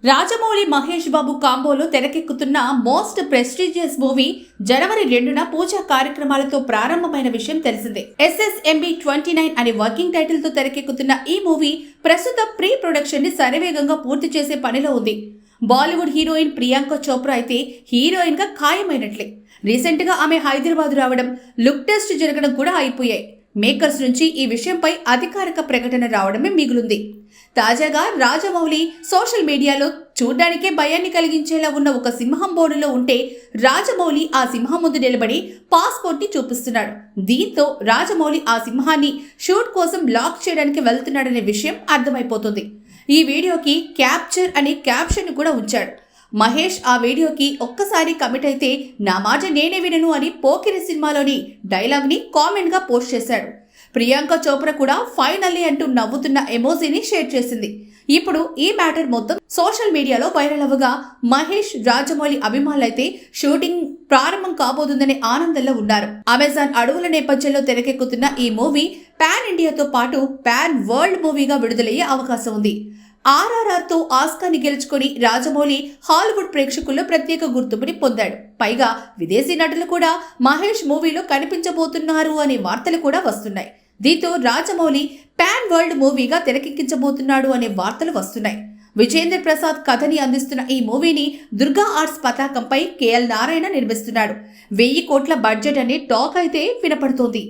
రాజమౌళి మహేష్ బాబు కాంబోలో తెరకెక్కుతున్న most prestigious movie జనవరి 2న పూజా కార్యక్రమాలతో ప్రారంభమైన విషయం తెలిసిందే. SSMB 29 అనే వర్కింగ్ టైటిల్ తో తెరకెక్కుతున్న ఈ మూవీ ప్రస్తుతం ప్రీ ప్రొడక్షన్ ని శరవేగంగా పూర్తి చేసే పనిలో ఉంది. బాలీవుడ్ హీరోయిన్ ప్రియాంక చోప్రా అయితే హీరోయిన్ గా ఖాయమైనట్లే. రీసెంట్ గా ఆమె హైదరాబాద్ రావడం, లుక్ టెస్ట్ జరగడం కూడా అయిపోయాయి. మేకర్స్ నుంచి ఈ విషయంపై అధికారిక ప్రకటన రావడమే మిగులుంది. తాజాగా రాజమౌళి సోషల్ మీడియాలో చూడ్డానికే భయాన్ని కలిగించేలా ఉన్న ఒక సింహం బోనులో ఉంటే రాజమౌళి ఆ సింహం ముందు నిలబడి పాస్పోర్ట్ ని చూపిస్తున్నాడు. దీంతో రాజమౌళి ఆ సింహాన్ని షూట్ కోసం లాక్ చేయడానికి వెళ్తున్నాడనే విషయం అర్థమైపోతుంది. ఈ వీడియోకి క్యాప్చర్ అనే క్యాప్షన్ కూడా ఉంచాడు. మహేష్ ఆ వీడియోకి ఒక్కసారి కమిట్ అయితే నా మాట నేనే వినను అని పోకిరి సినిమాలోని డైలాగ్ ని కామెంట్ గా పోస్ట్ చేశాడు. ప్రియాంక చోప్రా కూడా ఫైనల్లీ అంటూ నవ్వుతున్న ఎమోజీని షేర్ చేసింది. ఇప్పుడు ఈ మ్యాటర్ మొత్తం సోషల్ మీడియాలో వైరల్ అవ్వగా మహేష్, రాజమౌళి అభిమానులైతే షూటింగ్ ప్రారంభం కాబోతుందనే ఆనందంలో ఉన్నారు. అమెజాన్ అడవుల నేపథ్యంలో తెరకెక్కుతున్న ఈ మూవీ పాన్ ఇండియాతో పాటు పాన్ వరల్డ్ మూవీగా విడుదలయ్యే అవకాశం ఉంది. RRR తో ఆస్కార్ని గెలుచుకొని రాజమౌళి హాలీవుడ్ ప్రేక్షకుల్లో ప్రత్యేక గుర్తింపుని పొందాడు. పైగా విదేశీ నటులు కూడా మహేష్ మూవీలో కనిపించబోతున్నారు అనే వార్తలు కూడా వస్తున్నాయి. దీంతో రాజమౌళి పాన్ వరల్డ్ మూవీగా తెరకెక్కించబోతున్నాడు అనే వార్తలు వస్తున్నాయి. విజేంద్ర ప్రసాద్ కథని అందిస్తున్న ఈ మూవీని దుర్గా ఆర్ట్స్ పతాకంపై KL నారాయణ నిర్మిస్తున్నాడు. 1000 కోట్ల బడ్జెట్ అనే టాక్ అయితే వినపడుతోంది.